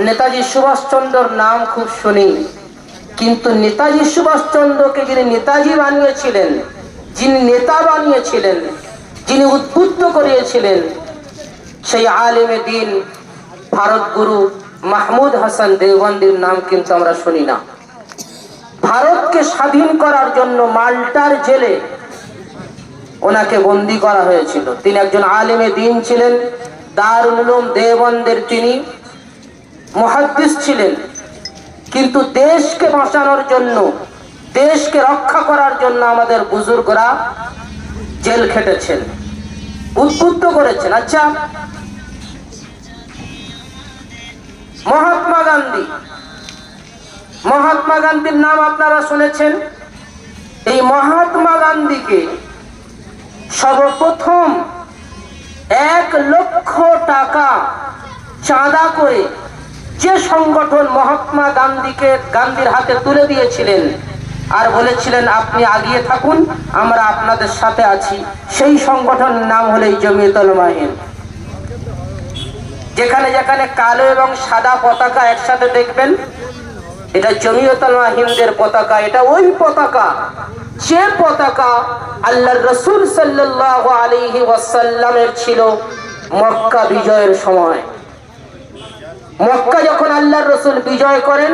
নেতাজি সুভাষচন্দ্রর নাম খুব শুনি, কিন্তু নেতাজি সুভাষচন্দ্রকে যিনি নেতাজি বানিয়েছিলেন, যিনি নেতা বানিয়েছিলেন, যিনি উদ্বুদ্ধ করিয়েছিলেন, সেই আলেমে দ্বীন ভারত গুরু মাহমুদ হাসান দেওবন্দির নাম কিন্তু আমরা শুনি না। ভারতকে স্বাধীন করার জন্য মাল্টার জেলে ওনাকে বন্দী করা হয়েছিল। তিনি একজন আলেমে দ্বীন ছিলেন, দারুল উলুম দেওবন্দের তিনি মুহাদ্দিস ছিলেন, কিন্তু দেশকে বাঁচানোর জন্য, দেশকে রক্ষা করার জন্য আমাদের বুজুর্গরা জেল খেটেছেন, উদ্বুদ্ধ করেছেন। আচ্ছা, মহাত্মা গান্ধী, মহাত্মা গান্ধীর নাম আপনারা শুনেছেন। এই মহাত্মা গান্ধীকে সর্বপ্রথম 1 লক্ষ টাকা চাঁদা করে যে সংগঠন মহাত্মা গান্ধীর হাতে তুলে দিয়েছিলেন আর বলেছিলেন আপনি আগিয়ে থাকুন, আমরা আপনাদের সাথে আছি, সেই সংগঠনের নাম হলো জমিয়তুল উলামা হিন্দ। যেখানে যেখানে কালো এবং সাদা পতাকা একসাথে দেখবেন, এটা জমিয়তুল উলামা হিন্দের পতাকা। এটা ওই পতাকা যে পতাকা আল্লাহর রাসূল সাল্লাল্লাহু আলাইহি ওয়াসাল্লামের ছিল মক্কা বিজয়ের সময়। মক্কা যখন আল্লাহর রাসূল বিজয় করেন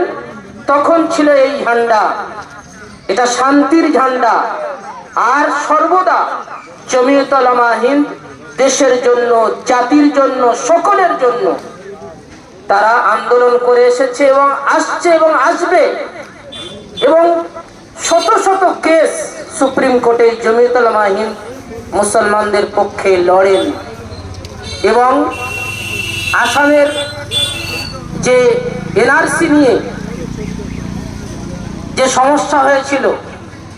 তখন ছিল এই ঝান্ডা। এটা শান্তির ঝান্ডা। আর সর্বদা জমিয়তুল উলামা হিন্দ দেশের জন্য, জাতির জন্য, সকলের জন্য তারা আন্দোলন করে এসেছে এবং আসছে এবং আসবে। এবং শত শত কেস সুপ্রিম কোর্টে জমিয়তুল উলামা হিন্দ মুসলমানদের পক্ষে লড়েন। এবং আসামের যে এনআরসি নিয়ে যে সমস্যা হয়েছিল,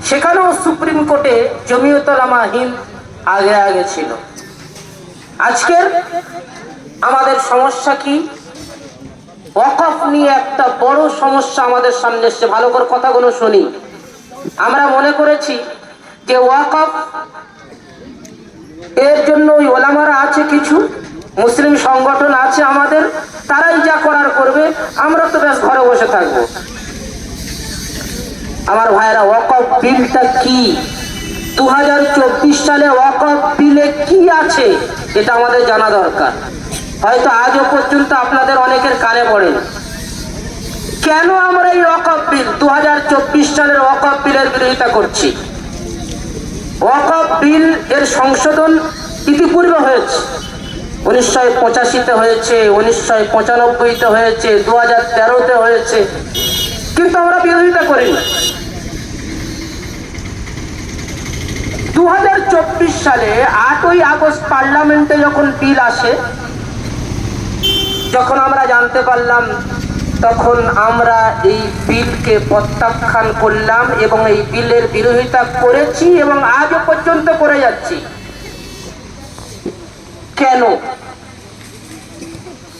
সেখানেও সুপ্রিম কোর্টে জমিয়তুল উলামা হিন্দ আগে আগে ছিল। আজকের আমাদের সমস্যা কি? ওয়াকফ নিয়ে একটা বড় সমস্যা আমাদের সামনে এসছে। ভালো করে কথাগুলো শুনি। আমরা মনে করেছি যে ওয়াকফ এর জন্য ওই ওলামারা আছে, কিছু মুসলিম সংগঠন আছে আমাদের, তারাই যা করার করবে, আমরা তো বেশ ঘরে বসে থাকবো। আমার ভাইরা, ওয়াকফ বিলটা কি? 2024 সালে ওয়াকফ বিলে কি আছে এটা আমাদের জানা দরকার। হয়তো আজও পর্যন্ত আপনাদের অনেকের কানে পড়ে। কেন আমরা এই ওয়াকফ বিল 2024 সালের ওয়াকফ বিলের বিরোধিতা করছি? ওয়াকফ বিল এর সংশোধন ইতিপূর্বে হয়েছে, 1985-তে হয়েছে, 1995-তে হয়েছে, 2013-তে হয়েছে, কিন্তু আমরা বিরোধিতা করিনি। 2024 সালে 8ই আগস্ট পার্লামেন্টে যখন বিল আসে, যখন আমরা জানতে পারলাম, তখন আমরা এই বিলকে প্রত্যাখ্যান করলাম এবং এই বিলের বিরোধিতা করেছি এবং আজও পর্যন্ত করে যাচ্ছি। কেন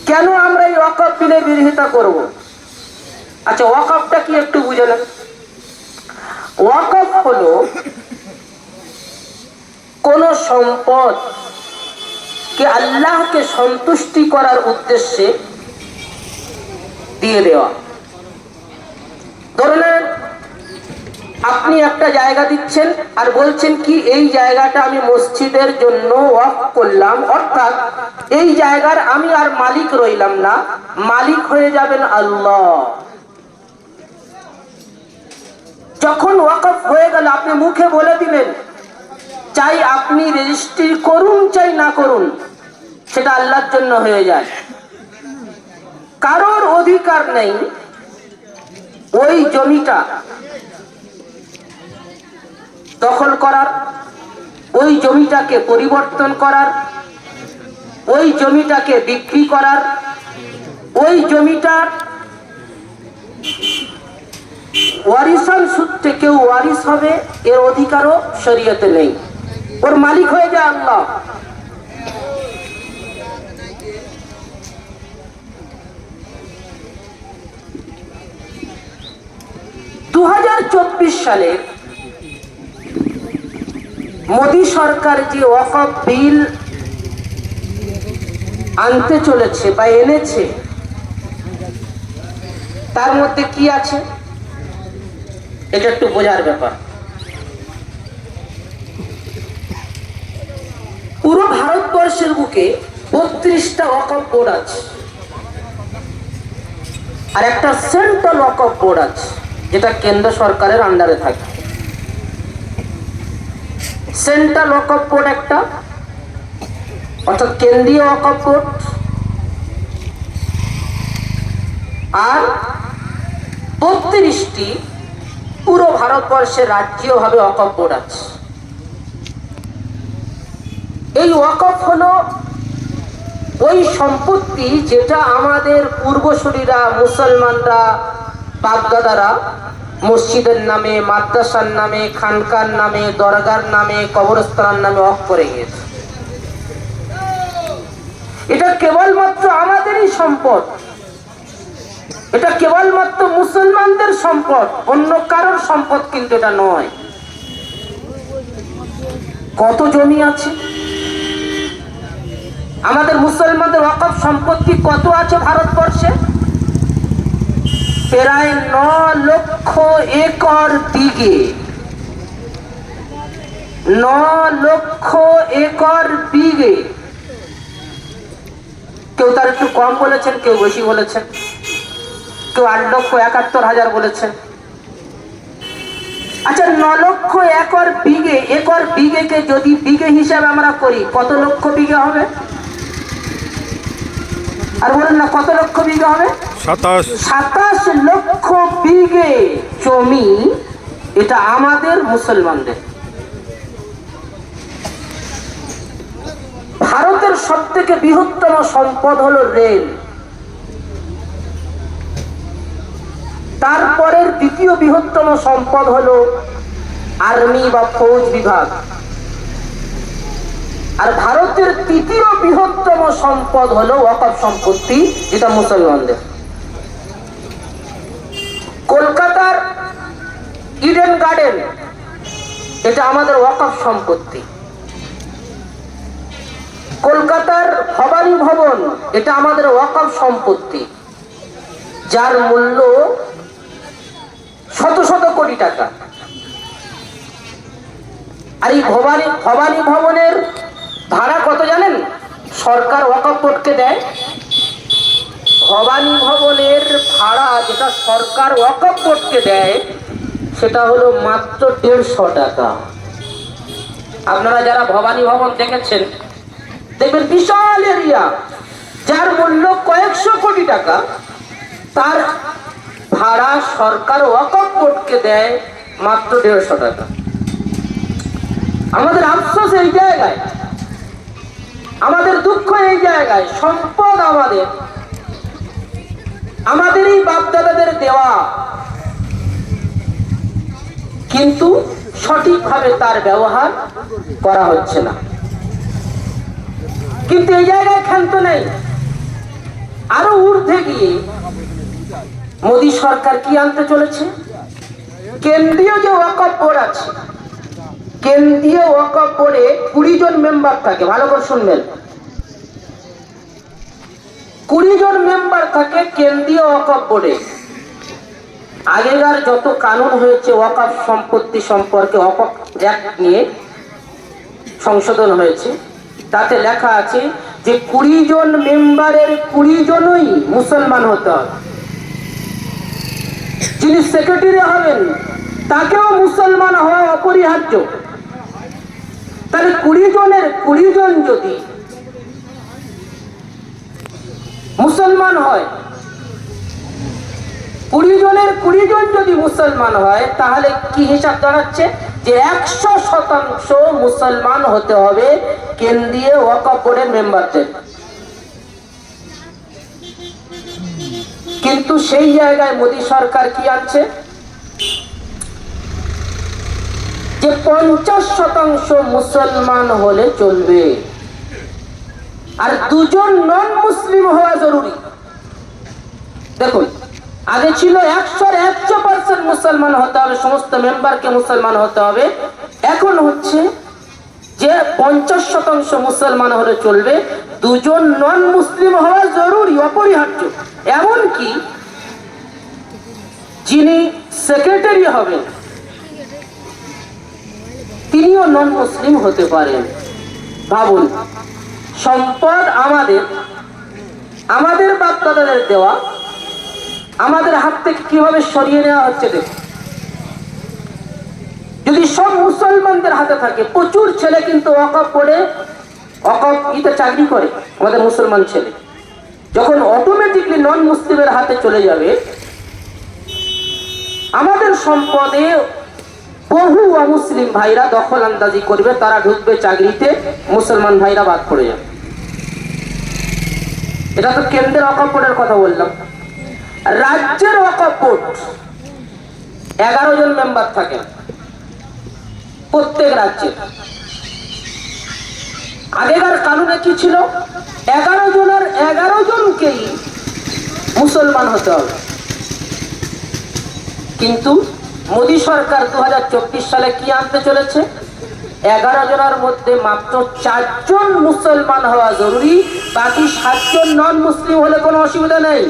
কেন আমরা এই ওয়াকফ বিলের বিরোধিতা করব? আচ্ছা, ওয়াকফটা কি একটু বুঝে নেন। ওয়াকফ হলো কোন সম্পদ কে আল্লাহকে সন্তুষ্টি করার উদ্দেশ্যে দিয়ে দেওয়া। ধরে নেন আপনি একটা জায়গা দিচ্ছেন আর বলছেন কি, এই জায়গাটা আমি মসজিদের জন্য ওয়াকফ করলাম, অর্থাৎ এই জায়গার আমি আর মালিক রইলাম না, মালিক হয়ে যাবেন আল্লাহ। যখন ওয়াকফ হয়ে গেল, আপনি মুখে বলে দিলেন, চাই আপনি রেজিস্ট্রি করুন চাই না করুন, সেটা আল্লাহর জন্য হয়ে যায়। কারোর অধিকার নেই ওই জমিটা দখল করার, ওই জমিটাকে পরিবর্তন করার, ওই জমিটাকে বিক্রি করার, ওই জমিটার ওয়ারিসান সূত্রে কেউ ওয়ারিস হবে, এর অধিকারও শরীয়তে নেই। ওর মালিক হয়ে যায় আল্লাহ। সালে মোদী সরকার যে ওয়াকফ বিল আনতে চলেছে বা এনেছে, তার মধ্যে কি আছে এটা একটু বোঝার ব্যাপার। পুরো ভারতবর্ষের বুকে 32টা ওয়াকফ বোর্ড আছে, আর একটা সেন্ট্রাল ওয়াকফ বোর্ড আছে যেটা কেন্দ্র সরকারের আন্ডারে থাকে। সেন্ট্রাল ওয়াকফ বোর্ড একটা, অর্থাৎ কেন্দ্রীয় ওয়াকফ বোর্ড, আর 32টি পুরো ভারতবর্ষে রাজ্যীয়ভাবে ওয়াকফ বোর্ড আছে। এই ওয়াকফ হলো ওই সম্পত্তি যেটা আমাদের পূর্বসূরীরা মুসলমানরা বাপদাদারা মসজিদের নামে, মাদ্রাসার নামে, খানকার নামে, দরগার নামে, কবরস্থানের নামে ওয়াকফ করে গিয়েছে। এটা কেবলমাত্র আমাদেরই সম্পদ, এটা কেবলমাত্র মুসলমানদের সম্পদ, অন্য কারোর সম্পদ কিন্তু এটা নয়। কত জমি আছে আমাদের মুসলমানদের ওয়াকফ সম্পত্তি কত আছে ভারতবর্ষে? প্রায় 9 লক্ষ একর বিঘে। 9 লক্ষ একর বিঘে। কেউ তার একটু কম বলেছেন, কেউ বেশি বলেছেন, কেউ 8,71,000 বলেছেন। আচ্ছা, 9 লক্ষ একর বিঘে, একর বিঘেকে যদি বিঘে হিসাবে আমরা করি কত লক্ষ বিঘে হবে? আর বলেন না কত লক্ষ বিঘে হবে? 27 লক্ষ বিঘে জমি। এটা আমাদের মুসলমানদের। ভারতের সব থেকে বৃহত্তম সম্পদ হলো রেল, তারপরের দ্বিতীয় বৃহত্তম সম্পদ হলো আর্মি বা ফৌজ বিভাগ, আর ভারতের তৃতীয় বৃহত্তম সম্পদ হলো ওয়াকফ সম্পত্তি, যেটা মুসলমানদের। কলকাতার ইডেন গার্ডেন এটা আমাদের ওয়াকফ সম্পত্তি। কলকাতার ভবানী ভবন এটা আমাদের ওয়াকফ সম্পত্তি, যার মূল্য শত শত কোটি টাকা। আর এই ভবানী ভবনের ভাড়া কত জানেন? সরকার ওয়াকফ বোর্ডকে দেয়। ভবানী ভবনের ভাড়া যেটা সরকার ওয়াকফ বোর্ডকে দেয় সেটা হলো মাত্র 150 টাকা। আপনারা যারা ভবানী ভবন দেখেছেন দেখবেন বিশাল এরিয়া, যার মূল্য কয়েকশো কোটি টাকা, তার ভাড়া সরকার ওয়াকফ বোর্ডকে দেয় মাত্র 150 টাকা। আমাদের আফসোস এই জায়গায়, আমাদের দুঃখ এই জায়গায়, সম্পদ আমাদেরই বাপদাদাদের দেওয়া, কিন্তু সঠিকভাবে তার ব্যবহার করা হচ্ছে না। কিন্তু এই জায়গায় ক্ষান্ত নেই, আরো ঊর্ধ্বে গিয়ে মোদী সরকার কি আনতে চলেছে? কেন্দ্রীয় যে ওয়াকফ বোর্ড আছে, কেন্দ্রীয় ওয়াকফ বোর্ডে 20 জন মেম্বার থাকে। ভালো করে শুনবেন, 20 জন মেম্বার থাকে কেন্দ্রীয় ওয়াকফ বোর্ডে। আগেকার যত কানুন হয়েছে ওয়াকফ সম্পত্তি সম্পর্কে, ওয়াকফ অ্যাক্ট নিয়ে সংশোধন হয়েছে, তাতে লেখা আছে যে 20 জন মেম্বারের 20 জনই মুসলমান হতে হবে। যিনি সেক্রেটারি হবেন তাকেও মুসলমান হওয়া অপরিহার্য। তাহলে 20 জনের 20 জন যদি মুসলমান হয়, 20 জনের 20 জন যদি মুসলমান হয়, তাহলে কি হিসাব দাঁড়াচ্ছে? যে 100% মুসলমান হতে হবে কেন্দ্রীয় ওয়াকফ বোর্ডের মেম্বারদের। কিন্তু সেই জায়গায় মোদী সরকার কি আনছে? যে 50% মুসলমান হলে চলবে, আর 2 জন নন মুসলিম হওয়া জরুরি। দেখুন, আগে ছিল 100% মুসলমান হতে হবে, সমস্ত মেম্বারকে মুসলমান হতে হবে। এখন হচ্ছে যে 50% মুসলমান হলে চলবে, 2 জন নন মুসলিম হওয়া জরুরি, অপরিহার্য। এমনকি যিনি সেক্রেটারি হবেন তিনিও নন মুসলিম হতে পারেন। ভাবুন, সম্পদ আমাদের বাপ দাদাদের দেওয়া, আমাদের হাত থেকে কিভাবে সরিয়ে নেওয়া হচ্ছে দেখুন। যদি সব মুসলমানদের হাতে থাকে, প্রচুর ছেলে কিন্তু ওয়াকফ পড়ে ওয়াকফ চাকরি করে, আমাদের মুসলমান ছেলে, যখন অটোমেটিকলি নন মুসলিমের হাতে চলে যাবে, আমাদের সম্পদে বহু অমুসলিম ভাইরা দখল আন্দাজি করবে, তারা ঢুকবে চাকরিতে, মুসলমান ভাইরা বাদ পড়ে যাবে। এটা তো কেন্দ্রের ওয়াকফ বোর্ডের কথা বললাম। রাজ্যের ওয়াকফ বোর্ড 11 জন মেম্বার থাকে প্রত্যেক রাজ্যে। আগেকার কানুনে কি ছিল? 11 জনের 11 জনকেই মুসলমান হতে হবে। কিন্তু মোদী সরকার 2024 সালে কি আনতে চলেছে? 11 জনের মধ্যে মাত্র 4 জন মুসলমান হওয়া জরুরি, বাকি 7 জন নন মুসলিম হলে কোনো অসুবিধা নেই।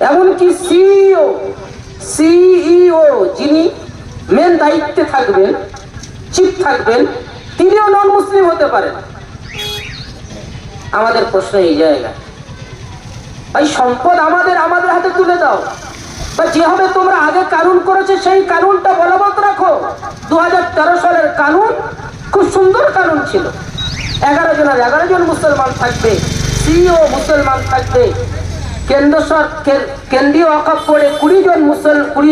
এমনকি সিইও যিনি মেন দায়িত্বে থাকবেন, চিফ থাকবেন, তিনিও নন মুসলিম হতে পারেন। আমাদের প্রশ্ন এই জায়গায়, ভাই সম্পদ আমাদের হাতে তুলে দাও, বা যেভাবে তোমরা আগে কানুন করেছে সেই কানুনটা বলবৎ রাখো। 2013 সালের কানুন খুব সুন্দর কানুন ছিল। 11 জনের 11 জন মুসলমান থাকবে, সিইও মুসলমান থাকবে, কেন্দ্রীয় ওয়াকফ বোর্ডে 20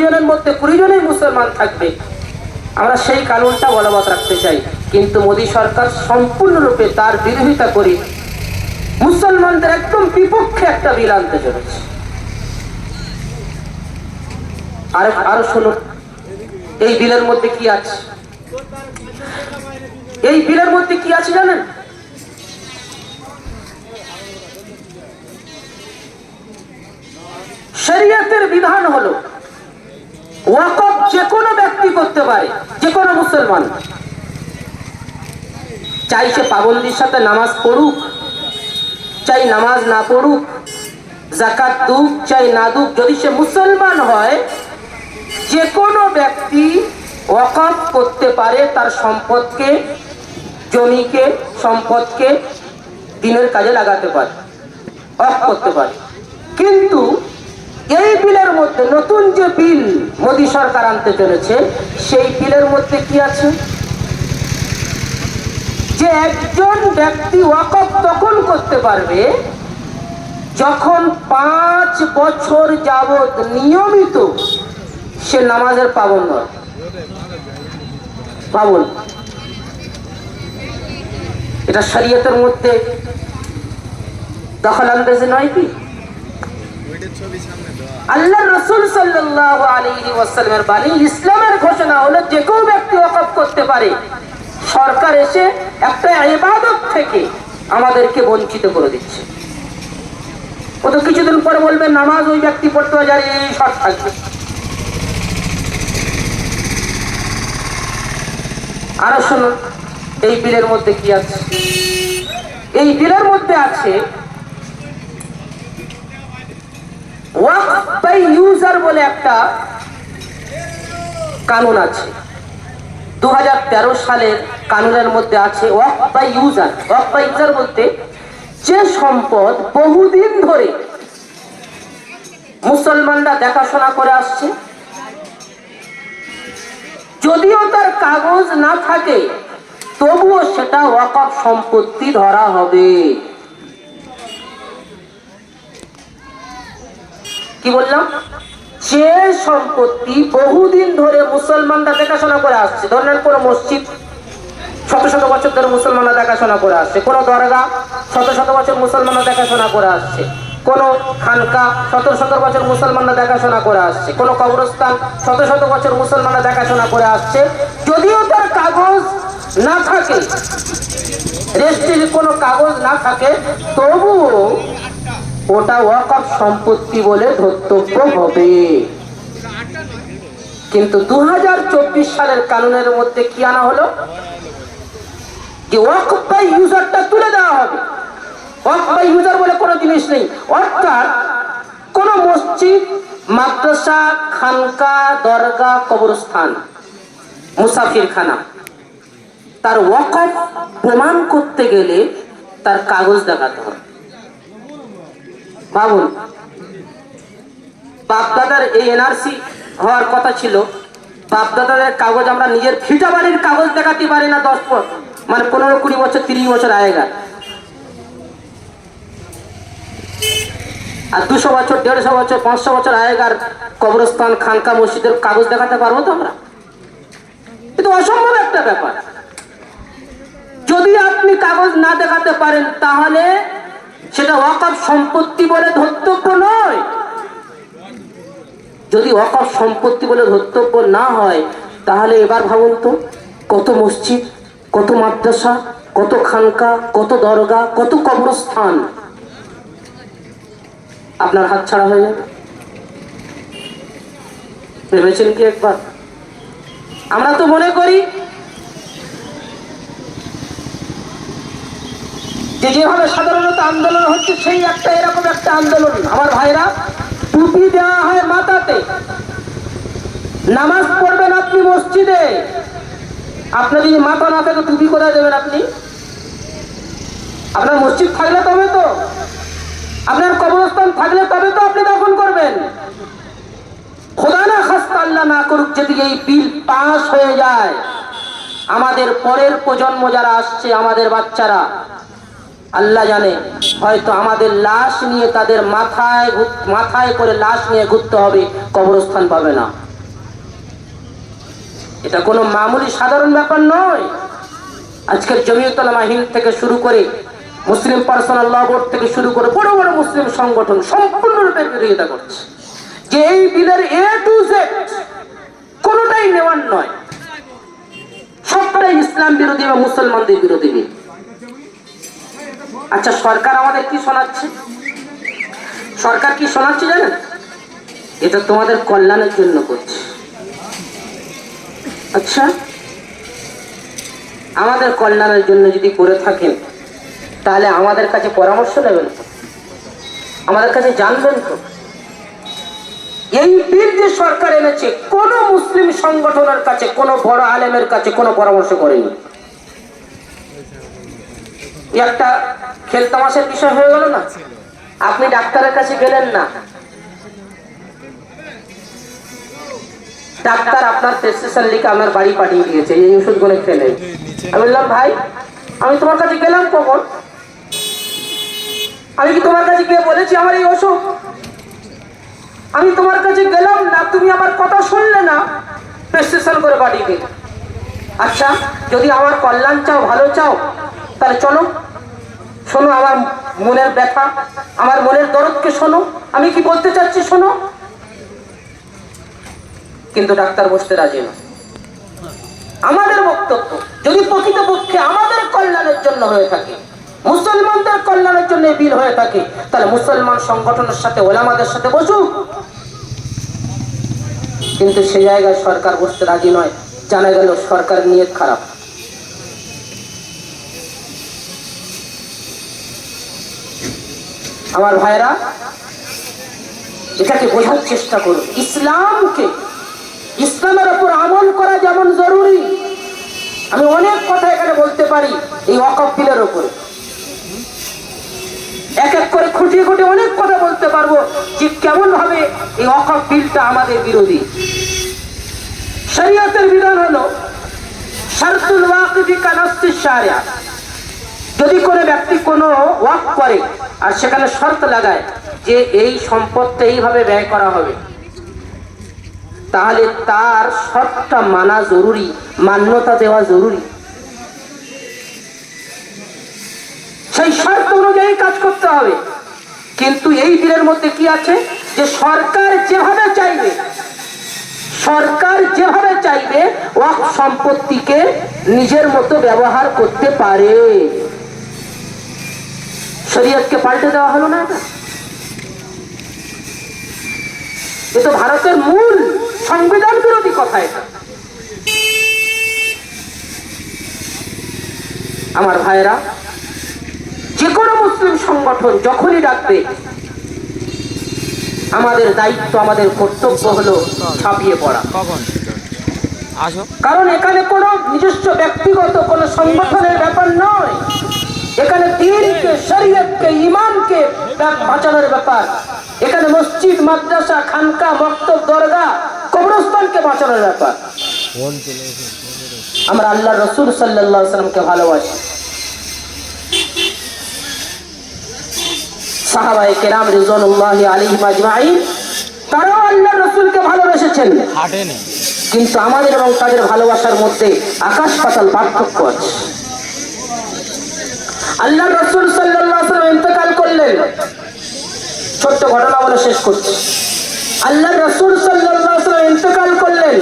জনের মধ্যে 20 জনই মুসলমান থাকবে। আমরা সেই কানুনটা বলবৎ রাখতে চাই, কিন্তু মোদী সরকার সম্পূর্ণরূপে তার বিরোধিতা করে মুসলমানদের একদম বিপক্ষে একটা বিল আনতে চলেছে। আরো শুনুন, এই বিলের মধ্যে কি আছে? এই বিলের মধ্যে কি আছে জানেন? শরীয়তের বিধান হলো ওয়াকফ যে কোনো ব্যক্তি করতে পারে, যে কোনো মুসলমান, চাই সে পাবন্দির সাথে নামাজ পড়ুক, চাই নামাজ না পড়ুক, যাকাত দুক চাই না দুক, যদি সে মুসলমান হয়, যে কোনো ব্যক্তি ওয়াকফ করতে পারে, তার সম্পদকে, জমিকে, সম্পদকে দ্বীনের কাজে লাগাতে পারে, ওয়াকফ করতে পারে। কিন্তু এই বিলের মধ্যে নতুন যে বিল মোদী সরকার আনতে চলেছে, সেই বিলের মধ্যে কি আছে? যে একজন ব্যক্তি ওয়াকফ তখন করতে পারবে যখন 5 বছর যাবত নিয়মিত সে নামাজের পাবন্দ হয়। পাবন, এটা শরীয়তের মধ্যে দখল আন্দাজি নয় কি? আল্লাহর রাসূল সাল্লাল্লাহু আলাইহি ওয়াসাল্লামের বাণী, ইসলামের ঘোষণা হলো যে কেউ ব্যক্তি ওয়াকফ করতে পারে। সরকার এসে একটা ইবাদত থেকে আমাদেরকে বঞ্চিত করে দিচ্ছে। ও তো কিছুদিন পরে বলবে নামাজ ওই ব্যক্তি পড়তে হবে যার এই শর্ত থাকবে। আরো শুনুন, এই বিলের মধ্যে কি আছে? এই বিলের মধ্যে আছে ওয়াকফ বাই ইউজার বলে একটা কানুন আছে। 2013 সালের কানুনের মধ্যে আছে ওয়াকফ বাই ইউজার। ওয়াকফ বাই ইউজার বলতে, যে সম্পদ বহুদিন ধরে মুসলমানরা দেখাশোনা করে আসছে, যদিও তার কাগজ না থাকে, তবুও সেটা ওয়াকফ সম্পত্তি ধরা হবে। কি বললাম? যে সম্পত্তি বহুদিন ধরে মুসলমানরা দেখাশোনা করে আসছে, ধরেন কোন মসজিদ শত শত বছর ধরে মুসলমানরা দেখাশোনা করে আসছে, কোন দরগা শত শত বছর মুসলমানরা দেখাশোনা করে আসছে, কোন খানকা শত শত বছর মুসলমানরা দেখাশোনা করে আসছে, কোন কবরস্থান শত শত বছর মুসলমানরা দেখাশোনা করে আসছে, যদিও তার কাগজ না থাকে, রেজিস্ট্রির কোনো কাগজ না থাকে, তবুও ওটা ওয়াকফ সম্পত্তি বলে ধর্তব্য হবে। কিন্তু 2024 সালের কানুনের মধ্যে কি আনা হলো? যে ওয়াকফ বাই ইউজারটা তুলে দেওয়া হবে। ওয়াকফ বাই ইউজার বলে কোনো জিনিস নেই। অর্থাৎ কোন মসজিদ, মাদ্রাসা, খানকা, দরগা, কবরস্থান, মুসাফিরখানা, তার ওয়াকফ প্রমাণ করতে গেলে তার কাগজ দেখাতে হবে। ভাবুন, বাপদাদার এই এনআরসি হওয়ার কথা ছিল, বাপদাদাদের কাগজ আমরা নিজের ভিটা বাড়ির কাগজ দেখাতে পারি না 15-20 বছর 30 বছর আগেকার। আর 200 বছর 150 বছর 500 বছর আগেকার কবরস্থান, খানকা, মসজিদের কাগজ দেখাতে পারবো তো আমরা? কিন্তু অসম্ভব একটা ব্যাপার। যদি আপনি কাগজ না দেখাতে পারেন তাহলে সেটা ওয়াকফ সম্পত্তি বলে ধর্তব্য নয়। যদি ওয়াকফ সম্পত্তি বলে ধর্তব্য না হয় তাহলে এবার ভাবুন তো, কত মসজিদ, কত মাদ্রাসা, কত খানকা, কত দরগা, কত কবরস্থান আপনার হাত ছাড়া হয়ে যাবে। ভেবেছেন কি একবার? আমরা তো মনে করি যে যেভাবে সাধারণত আন্দোলন হচ্ছে সেই একটা এরকম একটা আন্দোলন। আমার ভাইরা, টুপি দেওয়া হয় মাথাতে, নামাজ পড়বেন আপনি মসজিদে, আপনার যদি মাথা না থাকে টুপি কোথায় দেবেন আপনি? আপনার মসজিদ থাকলে তবে তো, আপনার কবরস্থান থাকলে তবে তো আপনি দাফন করবেন। খোদা না খাস্তা, আল্লাহ না করুক, যদি এই বিল পাস হয়ে যায়, আমাদের পরের প্রজন্ম যারা আসছে, আমাদের বাচ্চারা, আল্লাহ জানে, হয়তো আমাদের লাশ নিয়ে তাদের মাথায় করে লাশ নিয়ে ঘুরতে হবে, কবরস্থান পাবে না। এটা কোনো মামুলি সাধারণ ব্যাপার নয়। আজকের জমিয়তুল উলামা হিন্দ থেকে শুরু করে মুসলিম পার্সোনাল ল বোর্ড থেকে শুরু করে বড় বড় মুসলিম সংগঠন সম্পূর্ণরূপে বিরোধিতা করছে যে এই বিলের A to Z কোনোটাই নেওয়ার নয়, সবটাই ইসলাম বিরোধী এবং মুসলমানদের বিরোধী বিল। আচ্ছা, সরকার আমাদের কি শোনাচ্ছে? সরকার কি শোনাচ্ছে জানেন? এটা তোমাদের কল্যাণের জন্য করছে। আচ্ছা, আমাদের কল্যাণের জন্য যদি করে থাকেন তাহলে আমাদের কাছে পরামর্শ নেবেন তো, আমাদের কাছে জানবেন তো। এই বিল যে সরকার এনেছে, কোন মুসলিম সংগঠনের কাছে, কোন বড় আলেমের কাছে কোনো পরামর্শ করেনি। একটা খেলতামাশের বিষয় হয়ে গেল না? আপনি ডাক্তারের কাছে গেলেন না, ডাক্তার আপনার প্রেসক্রিপশন লিখে আমার বাড়ি পাঠিয়ে দিয়েছে, এই ওষুধগুলো খেলে। আমি বললাম, ভাই আমি তোমার কাছে গেলাম কখন? আমি কি তোমার কাছে গিয়ে বলেছি আমার এই অসুখ? আমি তোমার কাছে গেলাম না, তুমি আমার কথা শুনলে না, প্রেসক্রিপশন করে পাঠিয়ে দিলে। আচ্ছা, যদি আমার কল্যাণ চাও, ভালো চাও, তাহলে চলো, শোনো আমার মনের ব্যথা, আমার মনের দরদকে শোনো, আমি কি বলতে চাচ্ছি শোনো। কিন্তু ডাক্তার বসতে রাজি না। আমাদের বক্তব্য যদি প্রকৃতপক্ষে আমাদের কল্যাণের জন্য হয়ে থাকে, মুসলমানদের কল্যাণের জন্য বিল হয়ে থাকে, তাহলে মুসলমান সংগঠনের সাথে, ওলামাদের সাথে বসুক। কিন্তু সেই জায়গায় সরকার বসতে রাজি নয়। জানা গেল সরকারের নিয়ত খারাপ। আমার ভাইরা, এটাকে বোঝার চেষ্টা করুন। ইসলামের উপর আমল করা যেমন জরুরি, আমি অনেক কথা এখানে বলতে পারি এই ওয়াকফ বিলের উপরে, এক এক করে খুঁটিয়ে খুঁটিয়ে অনেক কথা বলতে পারবো যে কেমন ভাবে এই ওয়াকফ বিলটা আমাদের বিরোধী। শরীয়তের বিধান হলো শারতুল ওয়াকিফি কানাসিস শারিয়া। যদি কোনো ব্যক্তি কোনো ওয়াকফ করে আর সেখানে শর্ত লাগায় যে এই সম্পদটা এইভাবে ব্যয় করা হবে, তাহলে তার শর্তটা মানা জরুরি, মান্যতা দেওয়া জরুরি। সেই শর্ত অনুযায়ী কাজ করতে হবে। কিন্তু এই বিলের মধ্যে কি আছে যে সরকার যেভাবে চাইবে ওয়াকফ সম্পত্তিকে নিজের মতো ব্যবহার করতে পারে। শরীয়তকে পাল্টে দেওয়া হলো না। এটা ভারতের মূল সংবিধান বিরোধী কথা। এটা আমার ভাইরা, যে কোনো মুসলিম সংগঠন যখনই ডাকবে আমাদের দায়িত্ব, আমাদের কর্তব্য হলো ছাপিয়ে পড়া। কারণ এখানে কোনো নিজস্ব ব্যক্তিগত কোনো সংগঠনের ব্যাপার নয়, এখানে দ্বীনকে, শরীয়তকে, ঈমানকে বাঁচানোর ব্যাপার। এখানে মসজিদ, মাদ্রাসা, খানকা, মক্তব, দরগা, কবরস্থানকে বাঁচানোর ব্যাপার। আমরা আল্লাহ রাসূল সাল্লাল্লাহু আলাইহি ওয়াসাল্লামকে ভালোবাসি। সাহাবায়ে কেরাম রিজওয়ানুল্লাহি আলাইহিম আজমাইন তারাও আল্লাহর রাসূলকে ভালোবেসেছেন, কিন্তু আমাদের এবং তাদের ভালোবাসার মধ্যে আকাশ পাতাল পার্থক্য আছে। আল্লাহর রাসূল সাল্লাল্লাহু আলাইহি ওয়াসাল্লাম ইন্তেকাল করলেন, ছোট্ট ঘটনা বলে শেষ করছি। আল্লাহর রাসূল সাল্লাল্লাহু আলাইহি ওয়াসাল্লাম ইন্তেকাল করলেন,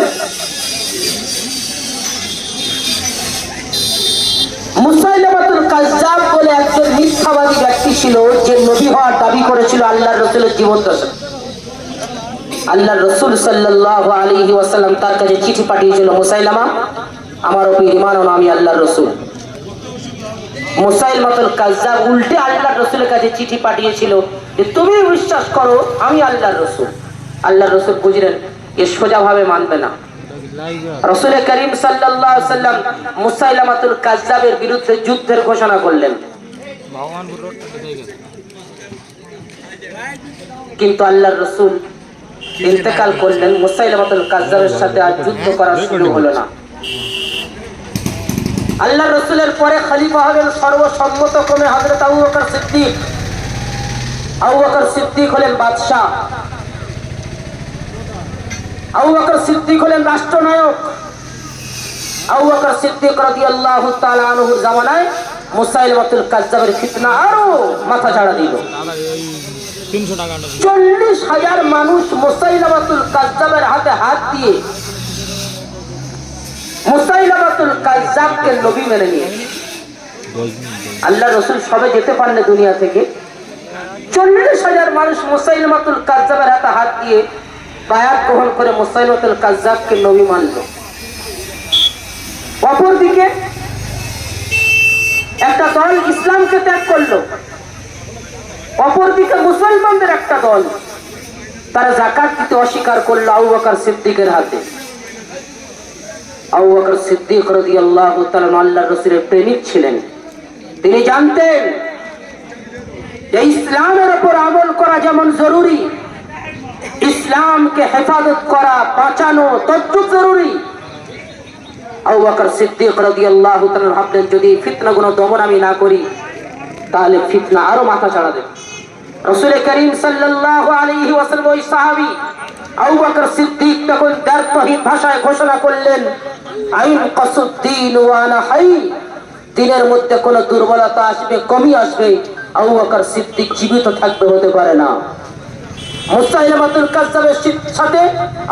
মুসাইলামাতুল কাজ্জাব বলে একজন মিথ্যাবাদী ব্যক্তি ছিল, যে নবী হওয়ার দাবি করেছিল আল্লাহর রাসূলের জীবদ্দশায়। আল্লাহর রাসূল সাল্লাল্লাহু আলাইহি ওয়াসাল্লাম তার কাছে চিঠি পাঠিয়েছিল, মুসাইলামা, আমার উপর ঈমান আনো, আমি আল্লাহর রাসূল। মুসাইলামাতুল কাজ্জাব উল্টে আল্লাহর রাসূলের কাছে চিঠি পাঠিয়েছিল যে তুমি বিশ্বাস করো আমি আল্লাহর রাসূল। আল্লাহর রাসূল বুঝলেন এ সোজাভাবে মানবে না। রাসূল করিম সাল্লাল্লাহু আলাইহি ওয়াসাল্লাম মুসাইলামাতুল কাজ্জাবের বিরুদ্ধে যুদ্ধের ঘোষণা করলেন, কিন্তু আল্লাহর রাসূল ইন্তেকাল করলেন, মুসাইলামাতুল কাজ্জাবের সাথে আর যুদ্ধ করার সুযোগ হলো না। আল্লাহর রাসূলের পরে খলিফা হলেন সর্বসম্মতক্রমে হযরত আবু বকর সিদ্দিক। আবু বকর সিদ্দিক হলেন বাদশা, আবু বকর সিদ্দিক হলেন রাষ্ট্রনায়ক। আবু বকর সিদ্দিক রাদিয়াল্লাহু তাআলা আনহুর জামানায় মুসাইলামাতুল কাজ্জাবের ফিতনা আরো মাথা ঝাড়া দিল। 40,000 মানুষ মুসাইলামাতুল কাজ্জাবের হাতে হাত দিয়ে মুসাইলামাতুল কাজ্জাবকে নবী মেনে নিয়েছে। আল্লাহ রাসূল সবে যেতে পারলে দুনিয়া থেকে, 40,000 মানুষ মুসাইলামাতুল কাজ্জাবের হাতে হাত দিয়ে বায়াত গ্রহণ করে মুসাইলামাতুল কাজ্জাবকে নবী মানল। অপরদিকে একটা দল ইসলামকে ত্যাগ করলো, অপরদিকে মুসলমানদের একটা দল তারা যাকাত দিতে অস্বীকার করলো আবু বকর সিদ্দিকের হাতে। আবু বকর সিদ্দিক রাদিয়াল্লাহু তাআলা আল্লাহর রাসূলের প্রেমিক ছিলেন। তিনি জানতেন যে ইসলামের উপর আমল করা যেমন জরুরি, ইসলামকে হেফাজত করা, বাঁচানো তদ্রুপ জরুরি। আবু বকর সিদ্দিক রাদিয়াল্লাহু তাআলা ভাবলেন যদি ফিতনাগুলো দমন আমি না করি তাহলে ফিতনা আরো মাথা চাড়া দেবে। রাসূল করিম সাল্লাল্লাহু আলাইহি ওয়াসাল্লাম ওই সাহাবী আবু বকর সিদ্দিক তখন দ্ব্যর্থহীন ভাষায় ঘোষণা করলেন, আইন কাসুদ্দিন ওয়া আনা হাই, দিনের মধ্যে কোনো দুর্বলতা আসবে, কমি আসবে, আবু বকর সিদ্দিক জীবিত থাকবে, হতে পারে না। মুসাইলামাতুল কাজ্জাবের সাথে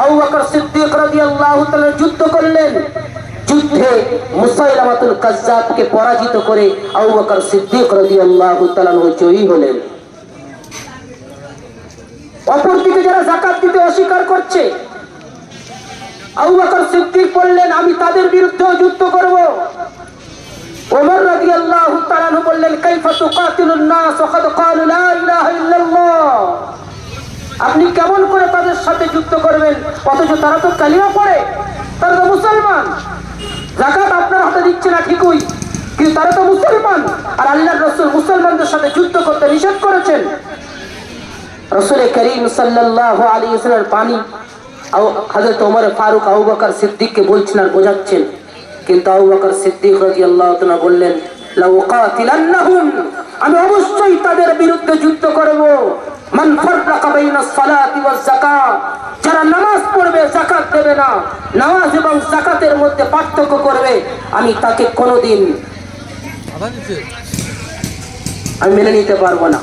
আবু বকর সিদ্দিক রাদিয়াল্লাহু তাআলা যুদ্ধ করলেন। যুদ্ধে মুসাইলামাতুল কাজ্জাবকে পরাজিত করে আবু বকর সিদ্দিক রাদিয়াল্লাহু তাআলা জয়ী হলেন। অপরদিকে যারা যাকাত দিতে অস্বীকার করছে, আবু বকর সিদ্দিক বললেন আমি তাদের বিরুদ্ধেও যুদ্ধ করব। ওমর রাদিয়াল্লাহু তাআলা বললেন কাইফা তুকাতিলুন নাস ওয়া ক্বাদ ক্বালু লা ইলাহা ইল্লাল্লাহ, আপনি কেমন করে তাদের সাথে যুদ্ধ করবেন অথচ তারা তো কালিমা পড়ে, তারা তো মুসলমান। যাকাত আপনার হাতে দিচ্ছে না ঠিকই, কিন্তু তারা তো মুসলমান, আর আল্লাহর রাসূল মুসলমানদের সাথে যুদ্ধ করতে নিষেধ করেছেন। রাসূল করিম সাল্লাল্লাহু আলাইহি ওয়াসাল্লামের পানি হযরত ওমর ফারুক আবু বকর সিদ্দিককে বলছিলেন, বোঝাচ্ছেন, কিন্তু আবু বকর সিদ্দিক রাদিয়াল্লাহু তাআলা বললেন লা উকাতিলান্নাহুম, আমি অবশ্যই তাদের বিরুদ্ধে যুদ্ধ করব। মান ফাররাকা বাইনাস সালাতি ওয়াজ যাকাত, যারা নামাজ পড়বে যাকাত দেবে না, নামাজ এবং যাকাতের মধ্যে পার্থক্য করবে, আমি তাকে কোনোদিন আমি মেনে নিতে পারবো না।